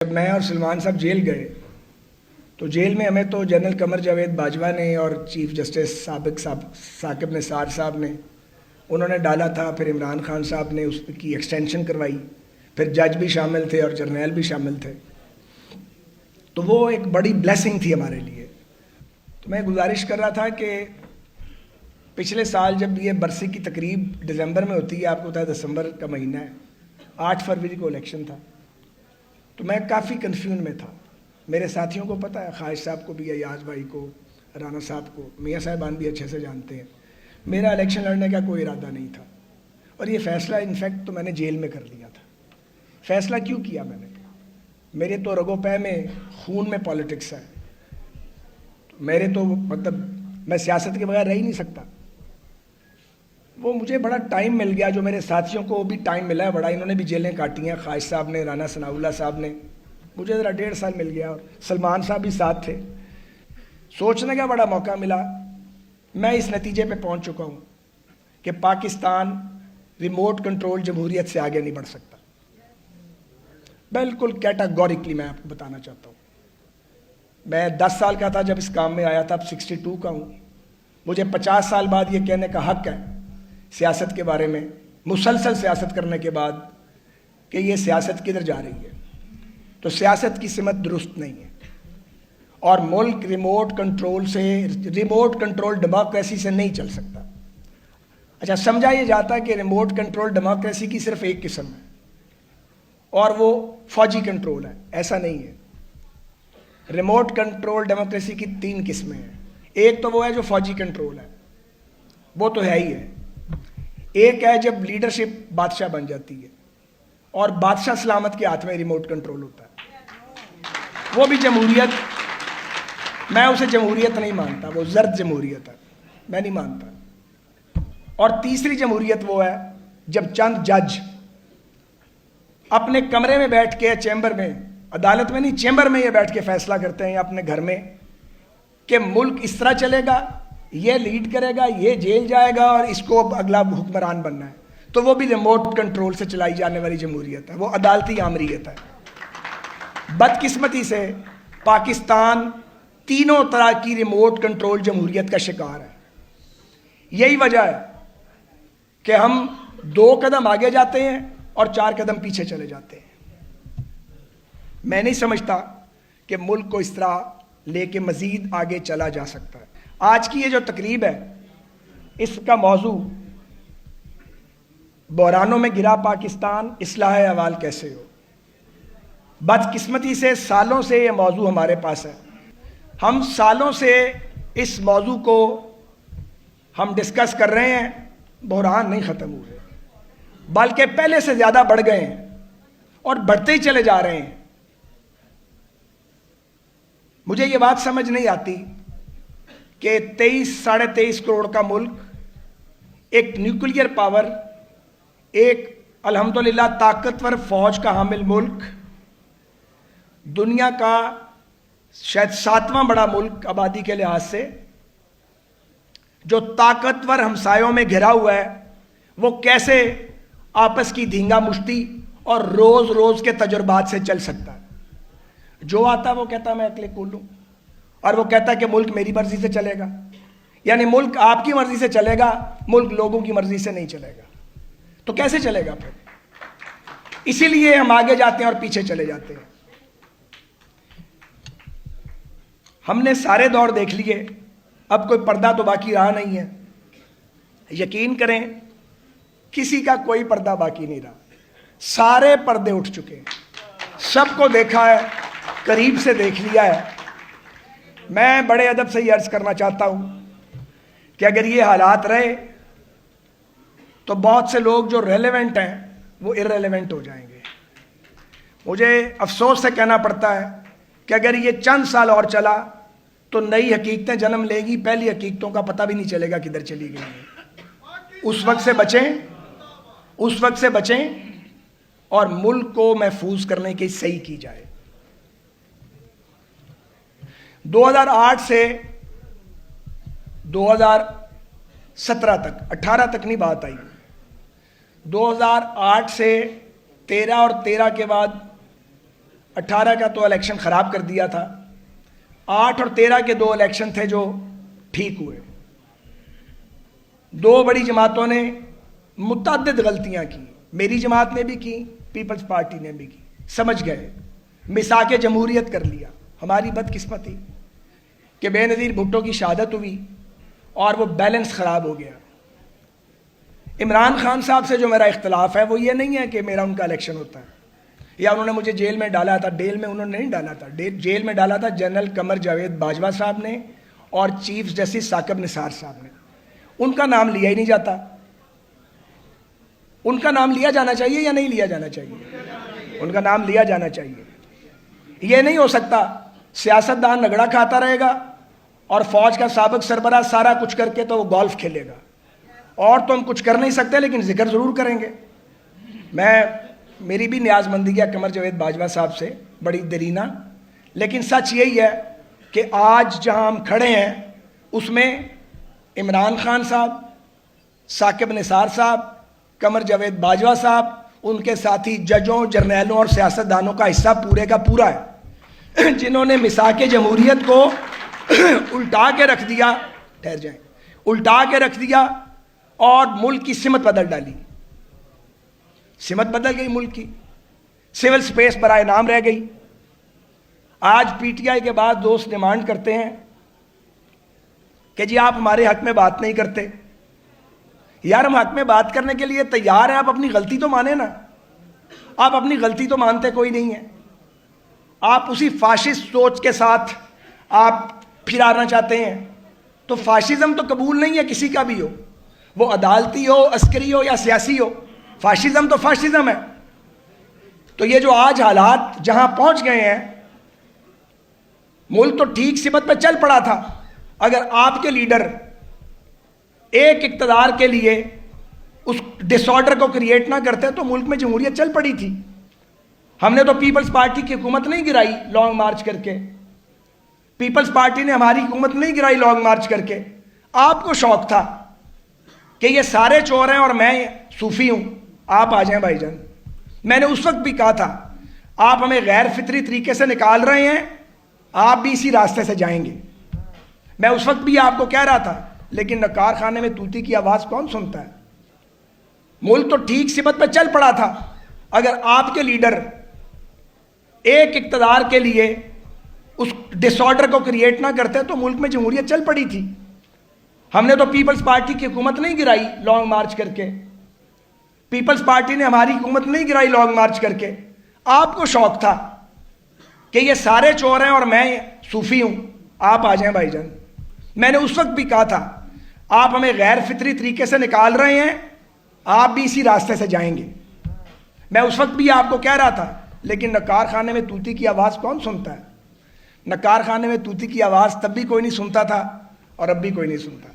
جب میں اور سلمان صاحب جیل گئے تو جیل میں ہمیں تو جنرل قمر جاوید باجوہ نے اور چیف جسٹس سابق ثاقب نثار صاحب نے انہوں نے ڈالا تھا، پھر عمران خان صاحب نے اس کی ایکسٹینشن کروائی، پھر جج بھی شامل تھے اور جرنیل بھی شامل تھے، تو وہ ایک بڑی بلیسنگ تھی ہمارے لیے۔ تو میں گزارش کر رہا تھا کہ پچھلے سال جب یہ برسی کی تقریب دسمبر میں ہوتی ہے، آپ کو پتہ ہے دسمبر کا مہینہ ہے، 8 فروری کو الیکشن تھا، تو میں کافی کنفیوژن میں تھا۔ میرے ساتھیوں کو پتہ ہے، خواہش صاحب کو بھی، ایاز بھائی کو، رانا صاحب کو، میاں صاحبان بھی اچھے سے جانتے ہیں، میرا الیکشن لڑنے کا کوئی ارادہ نہیں تھا، اور یہ فیصلہ انفیکٹ تو میں نے جیل میں کر لیا تھا۔ فیصلہ کیوں کیا میں نے؟ میرے تو رگو پے میں خون میں پالیٹکس ہے، میرے تو مطلب میں سیاست کے بغیر رہ ہی نہیں سکتا۔ وہ مجھے بڑا ٹائم مل گیا، جو میرے ساتھیوں کو بھی ٹائم ملا ہے بڑا، انہوں نے بھی جیلیں کاٹی ہیں، خواہش صاحب نے، رانا ثناء اللہ صاحب نے، مجھے ذرا 1.5 سال مل گیا، اور سلمان صاحب بھی ساتھ تھے۔ سوچنے کا بڑا موقع ملا۔ میں اس نتیجے پہ پہنچ چکا ہوں کہ پاکستان ریموٹ کنٹرول جمہوریت سے آگے نہیں بڑھ سکتا، بالکل کیٹاگوریکلی میں آپ کو بتانا چاہتا ہوں۔ میں 10 سال کا تھا جب اس کام میں آیا تھا، اب 62 کا ہوں۔ مجھے 50 سال بعد یہ کہنے کا حق ہے سیاست کے بارے میں، مسلسل سیاست کرنے کے بعد، کہ یہ سیاست کدھر جا رہی ہے۔ تو سیاست کی سمت درست نہیں ہے، اور ملک ریموٹ کنٹرول ڈیموکریسی سے نہیں چل سکتا۔ اچھا، سمجھا یہ جاتا ہے کہ ریموٹ کنٹرول ڈیموکریسی کی صرف ایک قسم ہے، اور وہ فوجی کنٹرول ہے۔ ایسا نہیں ہے۔ ریموٹ کنٹرول ڈیموکریسی کی 3 قسمیں ہیں۔ ایک تو وہ ہے جو فوجی کنٹرول ہے، وہ تو ہے ہی ہے۔ ایک ہے جب لیڈرشپ بادشاہ بن جاتی ہے، اور بادشاہ سلامت کے ہاتھ میں ریموٹ کنٹرول ہوتا ہے، وہ بھی جمہوریت۔ میں اسے جمہوریت نہیں مانتا، وہ زرد جمہوریت ہے، میں نہیں مانتا۔ اور تیسری جمہوریت وہ ہے جب چند جج اپنے کمرے میں بیٹھ کے، چیمبر میں، عدالت میں نہیں، چیمبر میں یہ بیٹھ کے فیصلہ کرتے ہیں اپنے گھر میں کہ ملک اس طرح چلے گا، یہ لیڈ کرے گا، یہ جیل جائے گا، اور اس کو اگلا حکمران بننا ہے۔ تو وہ بھی ریموٹ کنٹرول سے چلائی جانے والی جمہوریت ہے، وہ عدالتی آمریت ہے۔ بدقسمتی سے پاکستان تینوں طرح کی ریموٹ کنٹرول جمہوریت کا شکار ہے۔ یہی وجہ ہے کہ ہم 2 قدم آگے جاتے ہیں اور 4 قدم پیچھے چلے جاتے ہیں۔ میں نہیں سمجھتا کہ ملک کو اس طرح لے کے مزید آگے چلا جا سکتا ہے۔ آج کی یہ جو تقریب ہے، اس کا موضوع بحرانوں میں گرا پاکستان، اصلاح احوال کیسے ہو۔ بدقسمتی سے سالوں سے یہ موضوع ہمارے پاس ہے، ہم سالوں سے اس موضوع کو ہم ڈسکس کر رہے ہیں، بحران نہیں ختم ہوئے، بلکہ پہلے سے زیادہ بڑھ گئے ہیں، اور بڑھتے ہی چلے جا رہے ہیں۔ مجھے یہ بات سمجھ نہیں آتی کہ 23 – 23.5 کروڑ کا ملک، ایک نیوکلیئر پاور، ایک الحمدللہ طاقتور فوج کا حامل ملک، دنیا کا شاید 7واں بڑا ملک آبادی کے لحاظ سے، جو طاقتور ہمسایوں میں گھرا ہوا ہے، وہ کیسے آپس کی دھینگا مشتی اور روز روز کے تجربات سے چل سکتا ہے؟ جو آتا وہ کہتا میں اکلے کول ہوں، اور وہ کہتا کہ ملک میری مرضی سے چلے گا۔ یعنی ملک آپ کی مرضی سے چلے گا، ملک لوگوں کی مرضی سے نہیں چلے گا۔ تو کیسے چلے گا پھر؟ اسی لیے ہم آگے جاتے ہیں اور پیچھے چلے جاتے ہیں۔ ہم نے سارے دور دیکھ لیے، اب کوئی پردہ تو باقی رہا نہیں ہے۔ یقین کریں، کسی کا کوئی پردہ باقی نہیں رہا، سارے پردے اٹھ چکے ہیں، سب کو دیکھا ہے، قریب سے دیکھ لیا ہے۔ میں بڑے ادب سے یہ عرض کرنا چاہتا ہوں کہ اگر یہ حالات رہے تو بہت سے لوگ جو ریلیونٹ ہیں وہ ارریلیونٹ ہو جائیں گے۔ مجھے افسوس سے کہنا پڑتا ہے کہ اگر یہ چند سال اور چلا تو نئی حقیقتیں جنم لیں گی، پہلی حقیقتوں کا پتہ بھی نہیں چلے گا کدھر چلی گئی ہیں۔ اس وقت سے بچیں اور ملک کو محفوظ کرنے کی صحیح کی جائے۔ 2008 سے 2017 تک، 18 تک نہیں بات آئی، 2008 سے 13 اور 13 کے بعد 18 کا تو الیکشن خراب کر دیا تھا, 8 اور 13 کے 2 الیکشن تھے جو ٹھیک ہوئے. 2 بڑی جماعتوں نے متعدد غلطیاں کی, میری جماعت نے بھی کی, پیپلز پارٹی نے بھی کی, سمجھ گئے, مساک جمہوریت کر لیا. ہماری بدقسمتی کہ بے نظیر بھٹو کی شہادت ہوئی اور وہ بیلنس خراب ہو گیا. عمران خان صاحب سے جو میرا اختلاف ہے وہ یہ نہیں ہے کہ میرا ان کا الیکشن ہوتا ہے یا انہوں نے مجھے جیل میں ڈالا تھا. ڈیل میں انہوں نے نہیں ڈالا تھا, جیل میں ڈالا تھا جنرل قمر جاوید باجوہ صاحب نے اور چیف جسٹس ثاقب نثار صاحب نے. ان کا نام لیا ہی نہیں جاتا. ان کا نام لیا جانا چاہیے یا نہیں لیا جانا چاہیے؟ ان کا نام لیا جانا چاہیے. یہ نہیں ہو سکتا سیاستدان رگڑا کھاتا رہے گا اور فوج کا سابق سربراہ سارا کچھ کر کے تو وہ گولف کھیلے گا. اور تو ہم کچھ کر نہیں سکتے لیکن ذکر ضرور کریں گے. میری بھی نیاز مندی ہے قمر جاوید باجوہ صاحب سے بڑی درینہ, لیکن سچ یہی ہے کہ آج جہاں ہم کھڑے ہیں اس میں عمران خان صاحب, ثاقب نثار صاحب, قمر جاوید باجوہ صاحب, ان کے ساتھی ججوں, جرنیلوں اور سیاستدانوں کا حصہ پورے کا پورا ہے جنہوں نے مساک جمہوریت کو الٹا کے رکھ دیا, ٹھہر جائیں, الٹا کے رکھ دیا اور ملک کی سمت بدل ڈالی. سمت بدل گئی ملک کی, سول سپیس برائے نام رہ گئی. آج پی ٹی آئی کے بعد دوست ڈیمانڈ کرتے ہیں کہ جی آپ ہمارے حق میں بات نہیں کرتے. یار ہم حق میں بات کرنے کے لیے تیار ہیں, آپ اپنی غلطی تو مانیں نا. آپ اپنی غلطی تو مانتے کوئی نہیں ہے. آپ اسی فاشسٹ سوچ کے ساتھ آپ پھرانا چاہتے ہیں. تو فاشزم تو قبول نہیں ہے کسی کا بھی ہو, وہ عدالتی ہو, عسکری ہو یا سیاسی ہو. فاشزم تو فاشزم ہے. تو یہ جو آج حالات جہاں پہنچ گئے ہیں, ملک تو ٹھیک سمت پہ چل پڑا تھا. اگر آپ کے لیڈر ایک اقتدار کے لیے اس ڈس آرڈر کو کریٹ نہ کرتے تو ملک میں جمہوریت چل پڑی تھی. ہم نے تو پیپلز پارٹی کی حکومت نہیں گرائی لانگ مارچ کر کے. پیپلز پارٹی نے ہماری حکومت نہیں گرائی لانگ مارچ کر کے. آپ کو شوق تھا کہ یہ سارے چور ہیں اور میں صوفی ہوں, آپ آ جائیں بھائی جان. میں نے اس وقت بھی کہا تھا آپ ہمیں غیر فطری طریقے سے نکال رہے ہیں, آپ بھی اسی راستے سے جائیں گے. میں اس وقت بھی آپ کو کہہ رہا تھا, لیکن نکار خانے میں طوطی کی آواز کون سنتا ہے. ملک تو ٹھیک سمت پہ چل پڑا تھا. اگر آپ کے لیڈر ایک اقتدار کے لیے اس ڈس آرڈر کو کریٹ نہ کرتے تو ملک میں جمہوریت چل پڑی تھی. ہم نے تو پیپلز پارٹی کی حکومت نہیں گرائی لانگ مارچ کر کے. پیپلز پارٹی نے ہماری حکومت نہیں گرائی لانگ مارچ کر کے. آپ کو شوق تھا کہ یہ سارے چور ہیں اور میں صوفی ہوں, آپ آ جائیں بھائی جان. میں نے اس وقت بھی کہا تھا آپ ہمیں غیر فطری طریقے سے نکال رہے ہیں, آپ بھی اسی راستے سے جائیں گے. میں اس وقت بھی آپ کو کہہ رہا تھا, لیکن نکار خانے میں طوطی کی آواز کون سنتا ہے. نکار خانے میں طوطی کی آواز تب بھی کوئی نہیں سنتا تھا اور اب بھی کوئی نہیں سنتا.